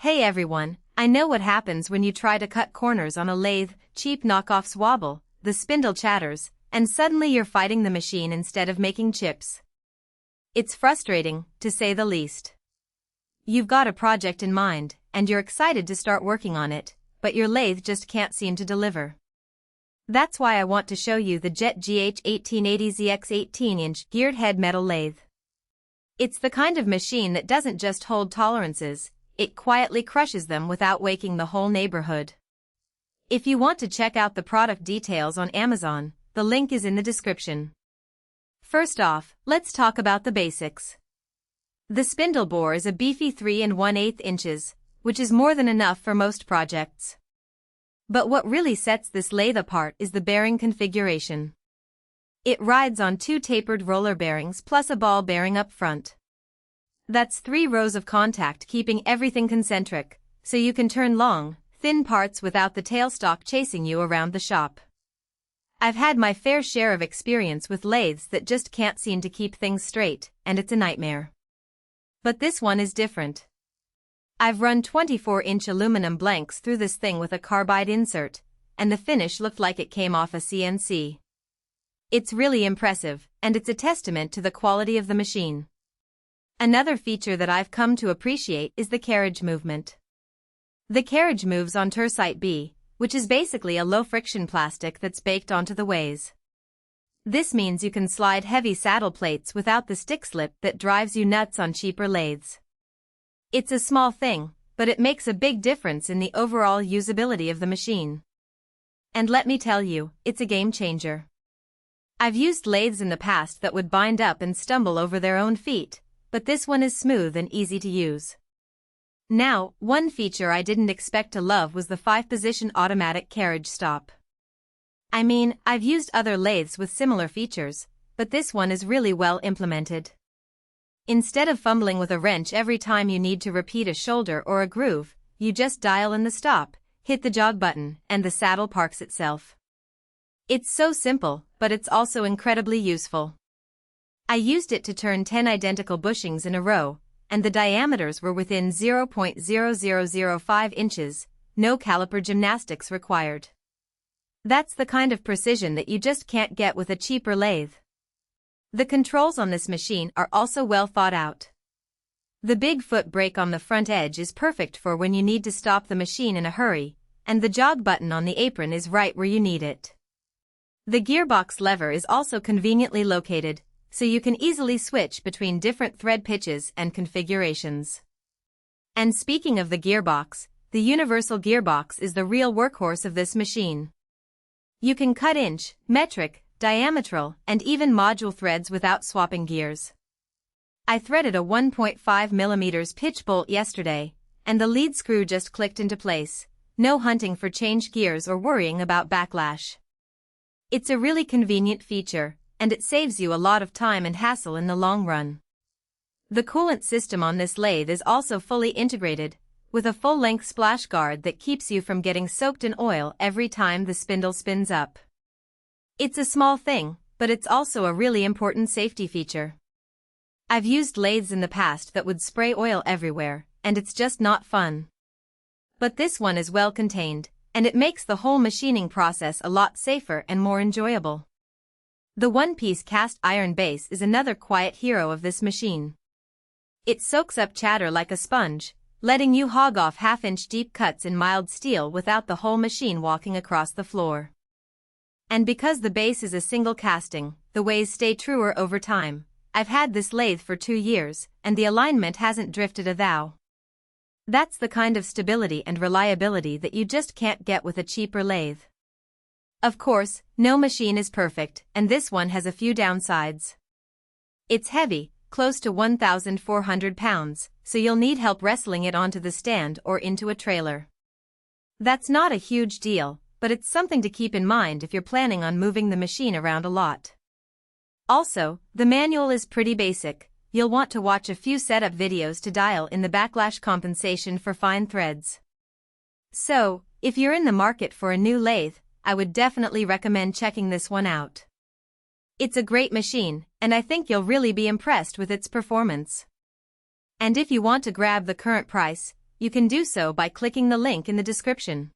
Hey everyone, I know what happens when you try to cut corners on a lathe, cheap knockoffs wobble, the spindle chatters, and suddenly you're fighting the machine instead of making chips. It's frustrating, to say the least. You've got a project in mind, and you're excited to start working on it, but your lathe just can't seem to deliver. That's why I want to show you the Jet GH1880ZX 18-inch geared head metal lathe. It's the kind of machine that doesn't just hold tolerances, it quietly crushes them without waking the whole neighborhood. If you want to check out the product details on Amazon, the link is in the description. First off, let's talk about the basics. The spindle bore is a beefy 3 1/8 inches, which is more than enough for most projects. But what really sets this lathe apart is the bearing configuration. It rides on 2 tapered roller bearings plus a ball bearing up front. That's 3 rows of contact keeping everything concentric, so you can turn long, thin parts without the tailstock chasing you around the shop. I've had my fair share of experience with lathes that just can't seem to keep things straight, and it's a nightmare. But this one is different. I've run 24-inch aluminum blanks through this thing with a carbide insert, and the finish looked like it came off a CNC. It's really impressive, and it's a testament to the quality of the machine. Another feature that I've come to appreciate is the carriage movement. The carriage moves on Tersite B, which is basically a low-friction plastic that's baked onto the ways. This means you can slide heavy saddle plates without the stick slip that drives you nuts on cheaper lathes. It's a small thing, but it makes a big difference in the overall usability of the machine. And let me tell you, it's a game changer. I've used lathes in the past that would bind up and stumble over their own feet, but this one is smooth and easy to use. Now, one feature I didn't expect to love was the 5-position automatic carriage stop. I mean, I've used other lathes with similar features, but this one is really well implemented. Instead of fumbling with a wrench every time you need to repeat a shoulder or a groove, you just dial in the stop, hit the jog button, and the saddle parks itself. It's so simple, but it's also incredibly useful. I used it to turn 10 identical bushings in a row, and the diameters were within 0.0005 inches, no caliper gymnastics required. That's the kind of precision that you just can't get with a cheaper lathe. The controls on this machine are also well thought out. The big foot brake on the front edge is perfect for when you need to stop the machine in a hurry, and the jog button on the apron is right where you need it. The gearbox lever is also conveniently located, so you can easily switch between different thread pitches and configurations. And speaking of the gearbox, the universal gearbox is the real workhorse of this machine. You can cut inch, metric, diametral, and even module threads without swapping gears. I threaded a 1.5 mm pitch bolt yesterday, and the lead screw just clicked into place, no hunting for changed gears or worrying about backlash. It's a really convenient feature, and it saves you a lot of time and hassle in the long run. The coolant system on this lathe is also fully integrated, with a full-length splash guard that keeps you from getting soaked in oil every time the spindle spins up. It's a small thing, but it's also a really important safety feature. I've used lathes in the past that would spray oil everywhere, and it's just not fun. But this one is well contained, and it makes the whole machining process a lot safer and more enjoyable. The one-piece cast iron base is another quiet hero of this machine. It soaks up chatter like a sponge, letting you hog off half-inch deep cuts in mild steel without the whole machine walking across the floor. And because the base is a single casting, the ways stay truer over time. I've had this lathe for 2 years, and the alignment hasn't drifted a thou. That's the kind of stability and reliability that you just can't get with a cheaper lathe. Of course, no machine is perfect, and this one has a few downsides. It's heavy, close to 1,400 pounds, so you'll need help wrestling it onto the stand or into a trailer. That's not a huge deal, but it's something to keep in mind if you're planning on moving the machine around a lot. Also, the manual is pretty basic. You'll want to watch a few setup videos to dial in the backlash compensation for fine threads. So, if you're in the market for a new lathe, I would definitely recommend checking this one out. It's a great machine, and I think you'll really be impressed with its performance. And if you want to grab the current price, you can do so by clicking the link in the description.